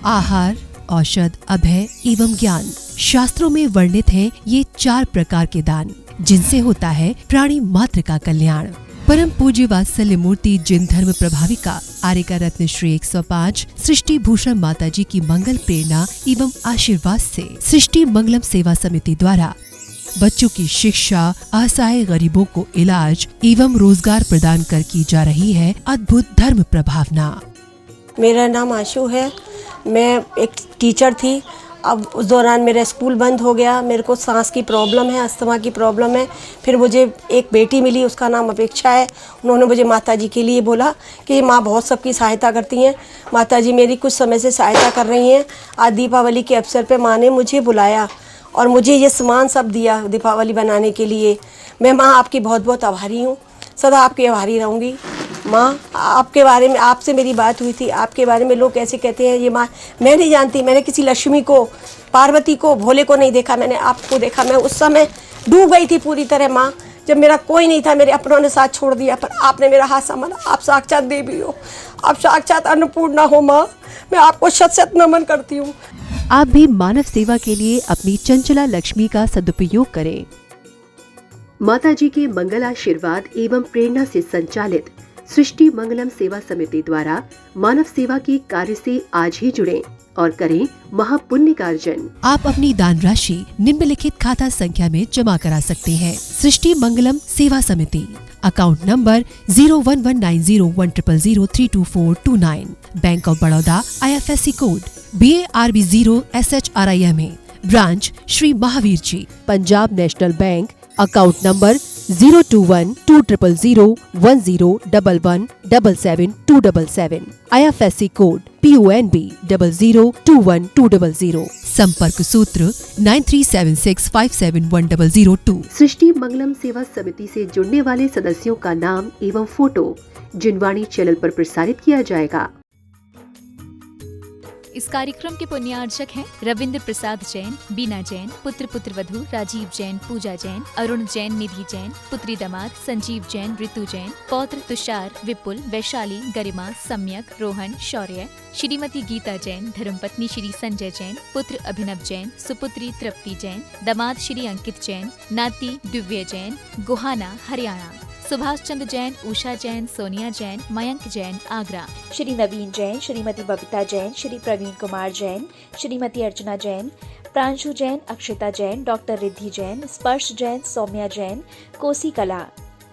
आहार, औषध, अभय एवं ज्ञान। शास्त्रों में वर्णित हैं ये 4 प्रकार के दान, जिनसे होता है प्राणी मात्र का कल्याण। परम पूज्य वात्सल्य मूर्ति जिन धर्म प्रभाविका आर्यका रत्न श्री 105 सृष्टि भूषण माता जी की मंगल प्रेरणा एवं आशीर्वाद से सृष्टि मंगलम सेवा समिति द्वारा बच्चों की शिक्षा, असहाय गरीबों को इलाज एवं रोजगार प्रदान कर की जा रही है अद्भुत धर्म प्रभावना। मेरा नाम आशु है। मैं एक टीचर थी। अब उस दौरान मेरा स्कूल बंद हो गया। मेरे को सांस की प्रॉब्लम है, अस्थमा की प्रॉब्लम है। फिर मुझे एक बेटी मिली, उसका नाम अपेक्षा है। उन्होंने मुझे माताजी के लिए बोला कि माँ बहुत सबकी सहायता करती हैं, माताजी मेरी कुछ समय से सहायता कर रही हैं। आज दीपावली के अवसर पे माँ ने मुझे बुलाया और मुझे ये सामान सब दिया दीपावली बनाने के लिए। मैं माँ आपकी बहुत बहुत आभारी हूँ, सदा आपकी आभारी रहूँगी। माँ, आपके बारे में आपसे मेरी बात हुई थी, आपके बारे में लोग कैसे कहते हैं ये माँ, मैं नहीं जानती। मैंने किसी लक्ष्मी को, पार्वती को, भोले को नहीं देखा, मैंने आपको देखा। मैं उस समय डूब गई थी पूरी तरह माँ, जब मेरा कोई नहीं था, मेरे अपनों ने साथ छोड़ दिया, पर आपने मेरा हाथ संभाला। आप साक्षात देवी हो, आप साक्षात अन्नपूर्णा हो माँ। मैं आपको शत शत नमन करती हूँ। आप भी मानव सेवा के लिए अपनी चंचला लक्ष्मी का सदुपयोग करें। माता जी के मंगल आशीर्वाद एवं प्रेरणा से संचालित सृष्टि मंगलम सेवा समिति द्वारा मानव सेवा के कार्य से आज ही जुड़ें और करें महापुण्य का अर्जन। आप अपनी दान राशि निम्नलिखित खाता संख्या में जमा करा सकते हैं। सृष्टि मंगलम सेवा समिति, account number 01190100032429, bank of Baroda, IFSC code BARB 0 SHRIMA, branch Shri Mahavir ji, Punjab national bank, account number 021200101177 IFSC code PONB 0021200। संपर्क सूत्र 9376571002। सृष्टि मंगलम सेवा समिति से जुड़ने वाले सदस्यों का नाम एवं फोटो जिनवाणी चैनल पर प्रसारित किया जाएगा। इस कार्यक्रम के पुण्यार्चक हैं रविंद्र प्रसाद जैन, बीना जैन, पुत्र पुत्रवधू राजीव जैन, पूजा जैन, अरुण जैन, निधि जैन, पुत्री दामाद संजीव जैन, ऋतु जैन, पौत्र तुषार, विपुल, वैशाली, गरिमा, सम्यक, रोहन, शौर्य, श्रीमती गीता जैन, धर्मपत्नी श्री संजय जैन, पुत्र अभिनव जैन, सुपुत्री तृप्ति जैन, दामाद श्री अंकित जैन, नाती दिव्य जैन, गुहाना, हरियाणा, सुभाष चंद्र जैन, उषा जैन, सोनिया जैन, मयंक जैन, आगरा, श्री नवीन जैन, श्रीमती बबीता जैन, श्री प्रवीण कुमार जैन, श्रीमती अर्चना जैन, प्रांशु जैन, अक्षिता जैन, डॉक्टर रिद्धि जैन, स्पर्श जैन, सौम्या जैन, कोसी कला,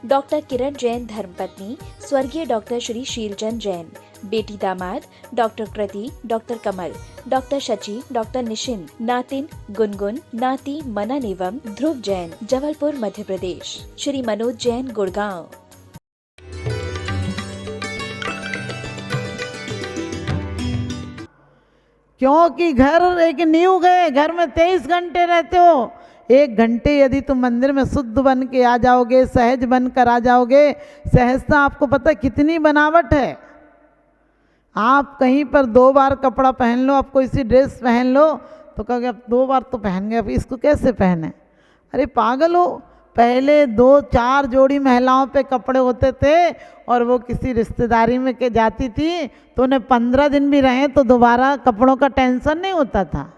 डॉक्टर किरण जैन, धर्मपत्नी स्वर्गीय डॉक्टर श्री शीलचंद जैन, बेटी दामाद डॉक्टर कृति, डॉक्टर कमल, डॉक्टर शची, डॉक्टर निशिन, नातिन गुनगुन, नाती मनन एवं ध्रुव जैन, जबलपुर मध्य प्रदेश, श्री मनोज जैन, गुड़गांव। क्योंकि घर एक नींव गए, घर में 23 घंटे रहते हो। 1 घंटे यदि तुम मंदिर में शुद्ध बन के आ जाओगे, सहज बन कर आ जाओगे, सहजता आपको पता कितनी बनावट है। आप कहीं पर 2 बार कपड़ा पहन लो, आप कोई सी ड्रेस पहन लो तो कहोगे अब 2 बार तो पहन गए, अब इसको कैसे पहने। अरे पागल हो, पहले 2-4 जोड़ी महिलाओं पे कपड़े होते थे और वो किसी रिश्तेदारी में के जाती थी तो उन्हें 15 दिन भी रहे तो दोबारा कपड़ों का टेंशन नहीं होता था।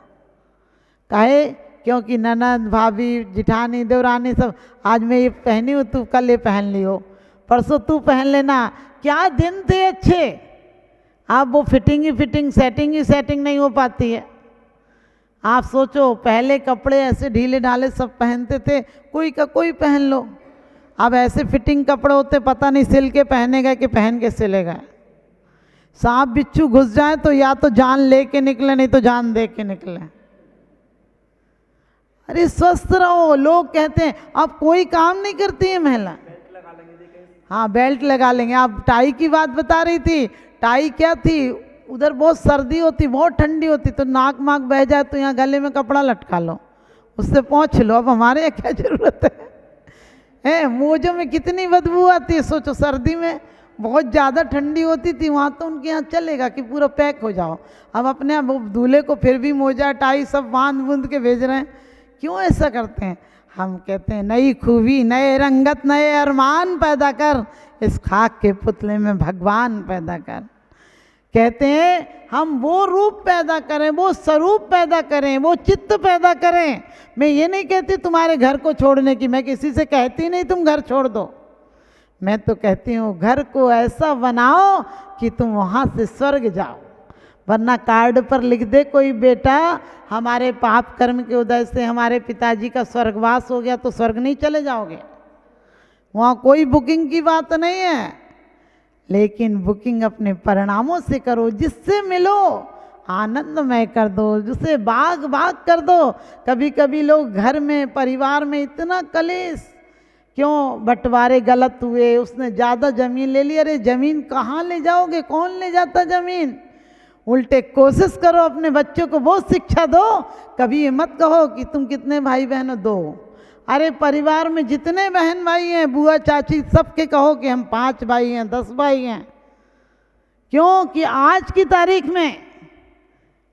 काहे? क्योंकि ननद, भाभी, जिठानी, देवरानी सब, आज मैं ये पहनी हूँ, तू कल ये पहन लियो, परसों तू पहन लेना। क्या दिन थे अच्छे। अब वो फिटिंग ही फिटिंग, सेटिंग ही सेटिंग नहीं हो पाती है। आप सोचो, पहले कपड़े ऐसे ढीले ढाले सब पहनते थे, कोई का कोई पहन लो। अब ऐसे फिटिंग कपड़े होते, पता नहीं सिल के पहनेगा कि पहन के सिलेगा। सांप बिच्छू घुस जाए तो या तो जान लेके निकले, नहीं तो जान दे के निकले। अरे स्वस्थ रहो। लोग कहते हैं अब कोई काम नहीं करती है महिला। हाँ, बेल्ट लगा लेंगे। आप टाई की बात बता रही थी, टाई क्या थी, उधर बहुत सर्दी होती, बहुत ठंडी होती, तो नाक माक बह जाए तो यहाँ गले में कपड़ा लटका लो, उससे पोंछ लो। अब हमारे यहाँ क्या जरूरत है। मोजों में कितनी बदबू आती है। सोचो, सर्दी में बहुत ज़्यादा ठंडी होती थी, वहाँ तो उनके यहाँ चलेगा कि पूरा पैक हो जाओ। अब अपने आप दूल्हे को फिर भी मोजा टाई सब बांध बूंद के भेज रहे हैं। क्यों ऐसा करते हैं? हम कहते हैं नई खूबी, नए रंगत, नए अरमान पैदा कर, इस खाक के पुतले में भगवान पैदा कर। कहते हैं हम वो रूप पैदा करें, वो स्वरूप पैदा करें, वो चित्त पैदा करें। मैं ये नहीं कहती तुम्हारे घर को छोड़ने की, मैं किसी से कहती नहीं तुम घर छोड़ दो, मैं तो कहती हूँ घर को ऐसा बनाओ कि तुम वहाँ से स्वर्ग जाओ। वरना कार्ड पर लिख दे कोई बेटा हमारे पाप कर्म के उदय से हमारे पिताजी का स्वर्गवास हो गया, तो स्वर्ग नहीं चले जाओगे। वहाँ कोई बुकिंग की बात नहीं है, लेकिन बुकिंग अपने परिणामों से करो, जिससे मिलो आनंदमय कर दो, जिसे बाग बाग कर दो। कभी कभी लोग घर में परिवार में इतना कलेश, क्यों बंटवारे गलत हुए, उसने ज़्यादा ज़मीन ले ली, अरे ज़मीन कहाँ ले जाओगे, कौन ले जाता ज़मीन। उल्टे कोशिश करो अपने बच्चों को वो शिक्षा दो, कभी ये मत कहो कि तुम कितने भाई बहन हो, दो। अरे परिवार में जितने बहन भाई हैं, बुआ चाची, सबके कहो कि हम 5 भाई हैं, 10 भाई हैं। क्योंकि आज की तारीख में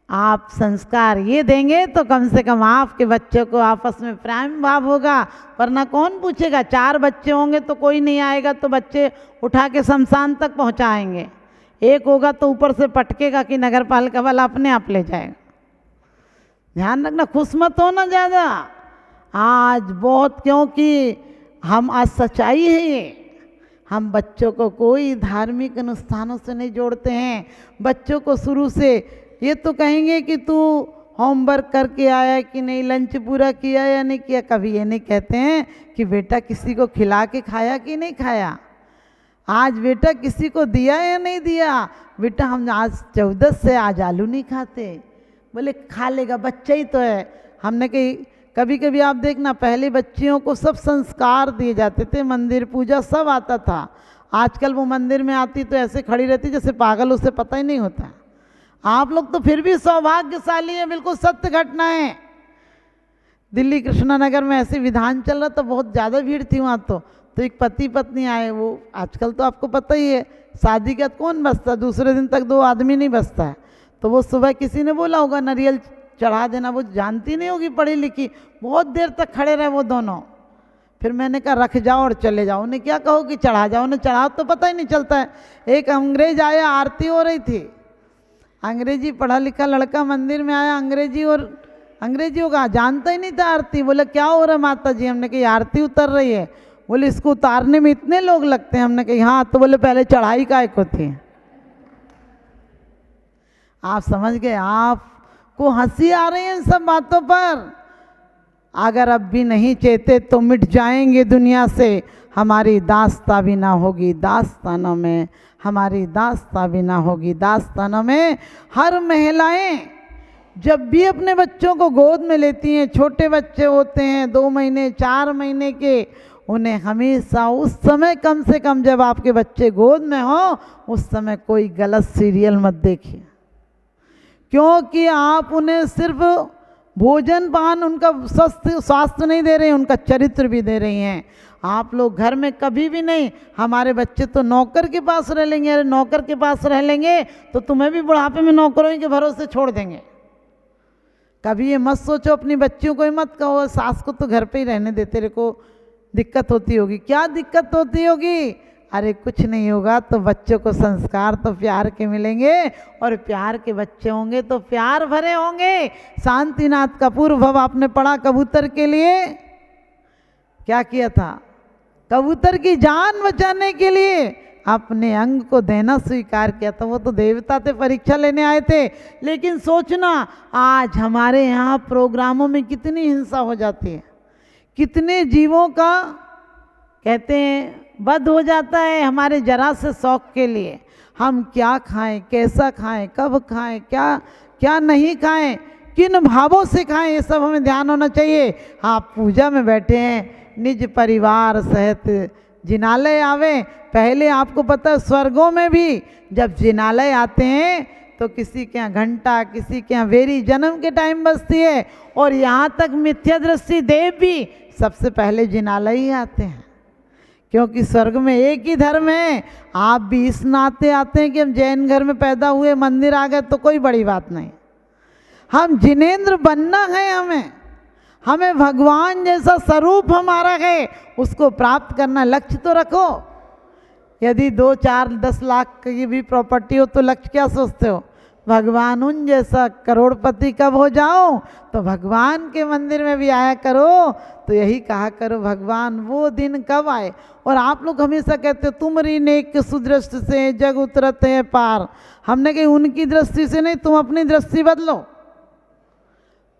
आप संस्कार ये देंगे तो कम से कम आपके बच्चों को आपस में प्रेम भाव होगा। वरना कौन पूछेगा, 4 बच्चे होंगे तो कोई नहीं आएगा, तो बच्चे उठा के शमशान तक पहुंचाएंगे। एक होगा तो ऊपर से पटकेगा कि नगर पालिका वाला अपने आप ले जाएगा। ध्यान रखना, खुश मत होना ज़्यादा आज बहुत, क्योंकि हम आज सच्चाई है ये, हम बच्चों को कोई धार्मिक अनुष्ठानों से नहीं जोड़ते हैं। बच्चों को शुरू से ये तो कहेंगे कि तू होमवर्क करके आया कि नहीं, लंच पूरा किया या नहीं किया। कभी ये नहीं कहते हैं कि बेटा किसी को खिला के खाया कि नहीं खाया, आज बेटा किसी को दिया या नहीं दिया। बेटा हम आज 14 से आज आलू नहीं खाते, बोले खा लेगा, बच्चा ही तो है। हमने कही कभी कभी आप देखना, पहले बच्चियों को सब संस्कार दिए जाते थे, मंदिर पूजा सब आता था। आजकल वो मंदिर में आती तो ऐसे खड़ी रहती जैसे पागल, उसे पता ही नहीं होता। आप लोग तो फिर भी सौभाग्यशाली हैं, बिल्कुल सत्य घटना है। दिल्ली कृष्णानगर में ऐसे विधान चल रहा था, बहुत ज़्यादा भीड़ थी वहाँ। तो एक पति पत्नी आए, वो आजकल तो आपको पता ही है शादी के बाद कौन बसता, दूसरे दिन तक 2 आदमी नहीं बसता है। तो वो सुबह किसी ने बोला होगा नारियल चढ़ा देना, वो जानती नहीं होगी पढ़ी लिखी, बहुत देर तक खड़े रहे वो दोनों। फिर मैंने कहा रख जाओ और चले जाओ, उन्हें क्या कहो कि चढ़ा जाओ, उन्हें चढ़ाओ तो पता ही नहीं चलता है। एक अंग्रेज आया, आरती हो रही थी, अंग्रेजी पढ़ा लिखा लड़का मंदिर में आया, अंग्रेजी होगा, जानता ही नहीं था आरती। बोले क्या हो रहा है माता जी, हमने कही आरती उतर रही है। बोले इसको उतारने में इतने लोग लगते हैं, हमने कही हाँ। तो बोले पहले चढ़ाई काहे को थी। आप समझ गए, आपको हंसी आ रही है इन सब बातों पर। अगर अब भी नहीं चेते तो मिट जाएंगे दुनिया से, हमारी दास्तां भी ना होगी दास्तानों में, हमारी दास्तां भी ना होगी दास्तानों में। हर महिलाएं जब भी अपने बच्चों को गोद में लेती हैं, छोटे बच्चे होते हैं 2 महीने 4 महीने के, उन्हें हमेशा उस समय कम से कम जब आपके बच्चे गोद में हो, उस समय कोई गलत सीरियल मत देखिए। क्योंकि आप उन्हें सिर्फ भोजन पान, उनका स्वास्थ्य नहीं दे रहे हैं, उनका चरित्र भी दे रही हैं। आप लोग घर में कभी भी नहीं, हमारे बच्चे तो नौकर के पास रह लेंगे, अरे नौकर के पास रह लेंगे तो तुम्हें भी बुढ़ापे में नौकरों के भरोसे छोड़ देंगे। कभी ये मत सोचो, अपनी बच्चियों को ही मत कहो सास को तो घर पे ही रहने दे, तेरे को दिक्कत होती होगी। क्या दिक्कत होती होगी? अरे कुछ नहीं होगा, तो बच्चों को संस्कार तो प्यार के मिलेंगे, और प्यार के बच्चे होंगे तो प्यार भरे होंगे। शांतिनाथ कपूर भव आपने पढ़ा, कबूतर के लिए क्या किया था? कबूतर की जान बचाने के लिए अपने अंग को देना स्वीकार किया था। वो तो देवता थे, परीक्षा लेने आए थे। लेकिन सोचना आज हमारे यहाँ प्रोग्रामों में कितनी हिंसा हो जाती है, कितने जीवों का कहते हैं वध हो जाता है हमारे जरा से शौक के लिए। हम क्या खाएं, कैसा खाएं, कब खाएं, क्या क्या नहीं खाएं, किन भावों से खाएं, ये सब हमें ध्यान होना चाहिए। आप पूजा में बैठे हैं, निज परिवार सहित जिनालय आवे। पहले आपको पता है स्वर्गों में भी जब जिनालय आते हैं तो किसी के यहाँ घंटा, किसी के यहाँ वेरी जन्म के टाइम बजती है, और यहाँ तक मिथ्या दृष्टि देव भी सबसे पहले जिनालय ही आते हैं। क्योंकि स्वर्ग में एक ही धर्म है। आप भी इस नाते आते हैं कि हम जैन घर में पैदा हुए, मंदिर आ गए तो कोई बड़ी बात नहीं। हम जिनेंद्र बनना है, हमें भगवान जैसा स्वरूप हमारा है, उसको प्राप्त करना लक्ष्य तो रखो। यदि 2, 4, 10 लाख की भी प्रॉपर्टी हो तो लक्ष्य क्या सोचते हो? भगवान उन जैसा करोड़पति कब हो जाओ, तो भगवान के मंदिर में भी आया करो। तो यही कहा करो भगवान वो दिन कब आए। और आप लोग हमेशा कहते हो तुमरी नेक सुदृष्टि से जग उतरत है पार। हमने कही उनकी दृष्टि से नहीं, तुम अपनी दृष्टि बदलो।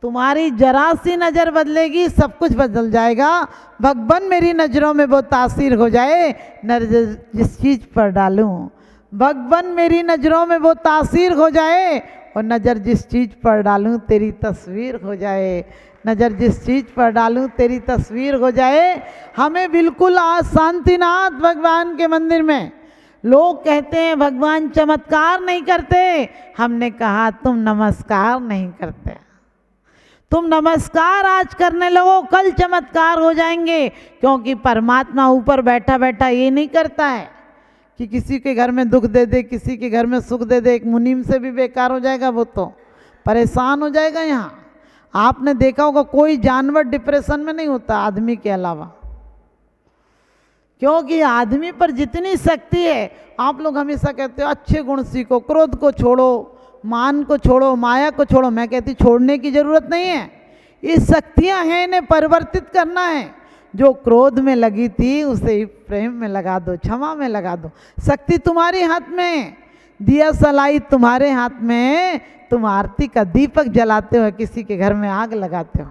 तुम्हारी जरा सी नज़र बदलेगी सब कुछ बदल जाएगा। भगवान मेरी नज़रों में वो तासीर हो जाए, नजर जिस चीज़ पर डालूं। भगवान मेरी नज़रों में वो तासीर हो जाए, और नज़र जिस चीज़ पर डालूं तेरी तस्वीर हो जाए। नज़र जिस चीज़ पर डालूं तेरी तस्वीर हो जाए। हमें बिल्कुल आज शांतिनाथ भगवान के मंदिर में लोग कहते हैं भगवान चमत्कार नहीं करते। हमने कहा तुम नमस्कार नहीं करते। तुम नमस्कार आज करने लगो, कल चमत्कार हो जाएंगे। क्योंकि परमात्मा ऊपर बैठा बैठा ये नहीं करता है कि किसी के घर में दुख दे दे, किसी के घर में सुख दे दे। एक मुनीम से भी बेकार हो जाएगा, वो तो परेशान हो जाएगा। यहाँ आपने देखा होगा कोई जानवर डिप्रेशन में नहीं होता आदमी के अलावा, क्योंकि आदमी पर जितनी शक्ति है। आप लोग हमेशा कहते हो अच्छे गुण सीखो, क्रोध को छोड़ो, मान को छोड़ो, माया को छोड़ो। मैं कहती छोड़ने की जरूरत नहीं है, ये शक्तियां हैं, इन्हें परिवर्तित करना है। जो क्रोध में लगी थी उसे प्रेम में लगा दो, क्षमा में लगा दो। शक्ति तुम्हारे हाथ में, दिया सलाई तुम्हारे हाथ में। तुम आरती का दीपक जलाते हो, किसी के घर में आग लगाते हो।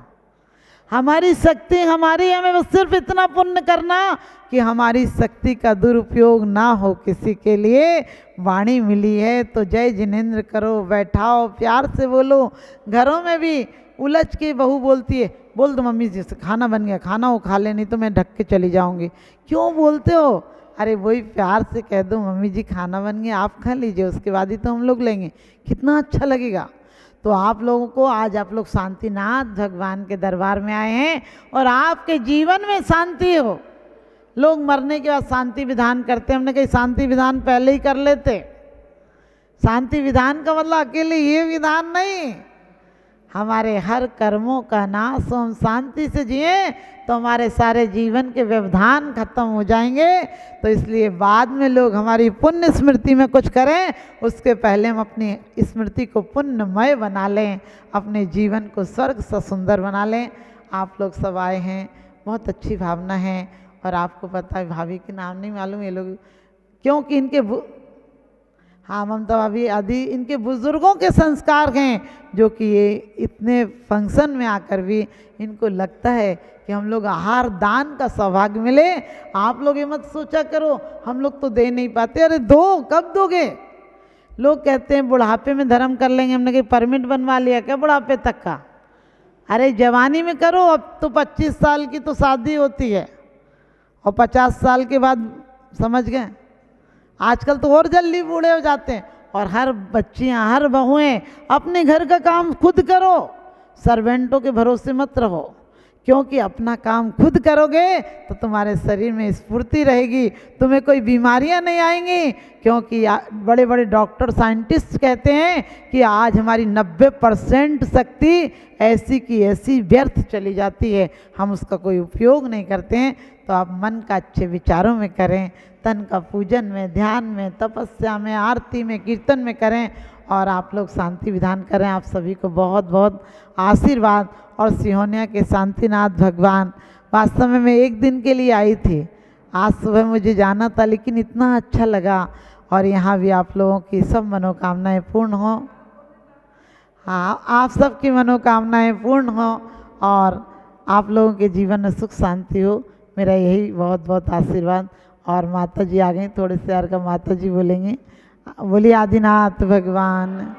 हमारी शक्ति हमारी, हमें बस सिर्फ इतना पुण्य करना कि हमारी शक्ति का दुरुपयोग ना हो किसी के लिए। वाणी मिली है तो जय जिनेंद्र करो, बैठाओ, प्यार से बोलो। घरों में भी उलझ के बहू बोलती है, बोल दो मम्मी जी से खाना बन गया, खाना वो खा ले, नहीं तो मैं ढक के चली जाऊंगी। क्यों बोलते हो? अरे वही प्यार से कह दो मम्मी जी खाना बन गया, आप खा लीजिए, उसके बाद ही तो हम लोग लेंगे, कितना अच्छा लगेगा। तो आप लोगों को आज आप लोग शांतिनाथ भगवान के दरबार में आए हैं और आपके जीवन में शांति हो। लोग मरने के बाद शांति विधान करते हैं, हमने कही शांति विधान पहले ही कर लेते। शांति विधान का मतलब अकेले ये विधान नहीं, हमारे हर कर्मों का नाश हो, हम शांति से जिए तो हमारे सारे जीवन के व्यवधान खत्म हो जाएंगे। तो इसलिए बाद में लोग हमारी पुण्य स्मृति में कुछ करें, उसके पहले हम अपनी स्मृति को पुण्यमय बना लें, अपने जीवन को स्वर्ग सा सुंदर बना लें। आप लोग सब आए हैं, बहुत अच्छी भावना है। और आपको पता है भाभी के नाम नहीं मालूम ये लोग, क्योंकि इनके हाँ ममता भाभी आदि इनके बुजुर्गों के संस्कार हैं, जो कि ये इतने फंक्शन में आकर भी इनको लगता है कि हम लोग आहार दान का सौभाग्य मिले। आप लोग ये मत सोचा करो हम लोग तो दे नहीं पाते। अरे दो, कब दोगे? लोग कहते हैं बुढ़ापे में धर्म कर लेंगे। हमने कहीं परमिट बनवा लिया क्या बुढ़ापे तक का? अरे जवानी में करो। अब तो 25 साल की तो शादी होती है और 50 साल के बाद, समझ गए, आजकल तो और जल्दी बूढ़े हो जाते हैं। और हर बच्चियां, हर बहुएं अपने घर का काम खुद करो, सर्वेंटों के भरोसे मत रहो। क्योंकि अपना काम खुद करोगे तो तुम्हारे शरीर में स्फूर्ति रहेगी, तुम्हें कोई बीमारियां नहीं आएंगी। क्योंकि बड़े बड़े डॉक्टर साइंटिस्ट कहते हैं कि आज हमारी 90% शक्ति ऐसी की ऐसी व्यर्थ चली जाती है, हम उसका कोई उपयोग नहीं करते हैं। तो आप मन का अच्छे विचारों में करें, तन का पूजन में, ध्यान में, तपस्या में, आरती में, कीर्तन में करें और आप लोग शांति विधान करें। आप सभी को बहुत बहुत आशीर्वाद। और सिहोनिया के शांतिनाथ भगवान, वास्तव में मैं एक दिन के लिए आई थी, आज सुबह मुझे जाना था, लेकिन इतना अच्छा लगा। और यहाँ भी आप लोगों की सब मनोकामनाएं पूर्ण हो। हाँ, आप सबकी मनोकामनाएं पूर्ण हो और आप लोगों के जीवन में सुख शांति हो, मेरा यही बहुत बहुत आशीर्वाद। और माता जी आ गई, थोड़े से यार का माता जी बोलेंगे। बोलिए आदिनाथ भगवान।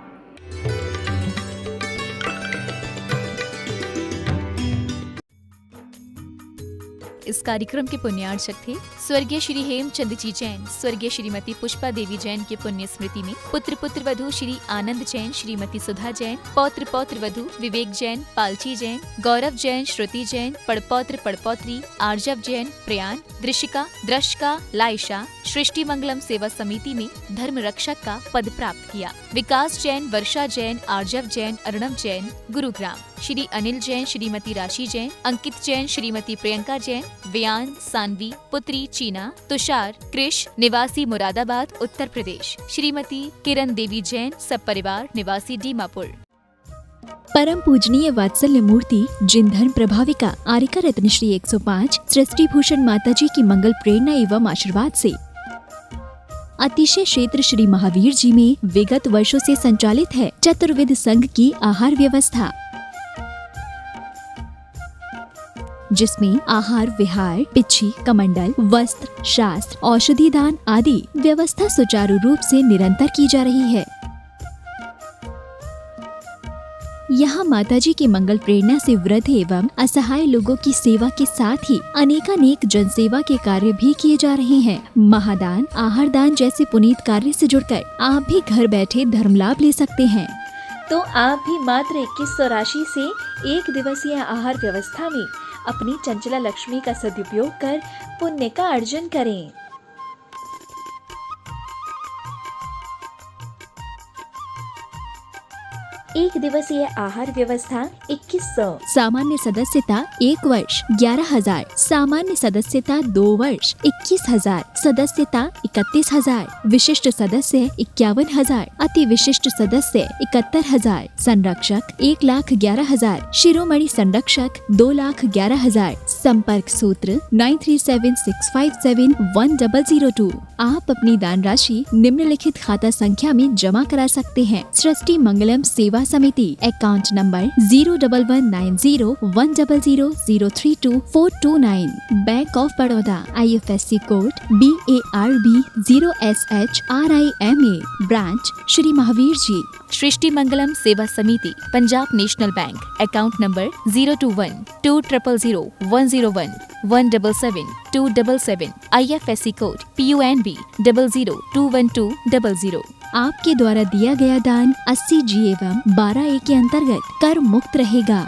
इस कार्यक्रम के पुण्यार्चक थे स्वर्गीय श्री हेमचंद जी जैन, स्वर्गीय श्रीमती पुष्पा देवी जैन के पुण्य स्मृति में पुत्र पुत्र वधू श्री आनंद जैन, श्रीमती सुधा जैन, पौत्र पौत्र वधू विवेक जैन, पालची जैन, गौरव जैन, श्रुति जैन, पड़पौत्र पड़पौत्री आर्जव जैन, प्रयान, दृशिका, द्रशिका, लाइशा, सृष्टि मंगलम सेवा समिति में धर्म रक्षक का पद प्राप्त किया। विकास जैन, वर्षा जैन, आर्जव जैन, अर्णव जैन, गुरुग्राम। श्री अनिल जैन, श्रीमती राशि जैन, अंकित जैन, श्रीमती प्रियंका जैन, व्यान, सानवी, पुत्री चीना, तुषार, कृष, निवासी मुरादाबाद, उत्तर प्रदेश। श्रीमती किरण देवी जैन, सब परिवार, निवासी दीमापुर। परम पूजनीय वात्सल्य मूर्ति जिन धर्म प्रभाविका आरिका रत्न श्री 105 सृष्टि भूषण माताजी की मंगल प्रेरणा एवं आशीर्वाद से अतिशय क्षेत्र श्री महावीर जी में विगत वर्षों से संचालित है चतुर्विध संघ की आहार व्यवस्था, जिसमें आहार विहार, पिच्छी, कमंडल, वस्त्र, शास्त्र, औषधि दान आदि व्यवस्था सुचारू रूप से निरंतर की जा रही है। यहाँ माताजी की मंगल प्रेरणा से वृद्ध एवं असहाय लोगों की सेवा के साथ ही अनेकानेक जनसेवा के कार्य भी किए जा रहे हैं। महादान, आहार दान जैसे पुनीत कार्य से जुड़कर आप भी घर बैठे धर्म लाभ ले सकते हैं। तो आप भी मात्र 2100 राशि से 1 दिवसीय आहार व्यवस्था में अपनी चंचला लक्ष्मी का सदुपयोग कर पुण्य का अर्जन करें। एक दिवसीय आहार व्यवस्था 2100। सामान्य सदस्यता 1 वर्ष 11,000, सामान्य सदस्यता 2 वर्ष 21,000, सदस्यता 31,000, विशिष्ट सदस्य 51,000, अति विशिष्ट सदस्य 71,000, संरक्षक 1,11,000, शिरोमणि संरक्षक 2,11,000, संपर्क सूत्र 9376571002। आप अपनी दान राशि निम्नलिखित खाता संख्या में जमा करा सकते हैं। सृष्टि मंगलम सेवा समिति, account number 011901000032429, bank of Baroda, IFSC code BARB 0SHRIMA, branch Shri Mahavir ji. Srishti मंगलम सेवा Samiti, Punjab national bank, account number 021200101 177 IFSC code PUNB 0021200। आपके द्वारा दिया गया दान 80G एवं 12A के अंतर्गत कर मुक्त रहेगा।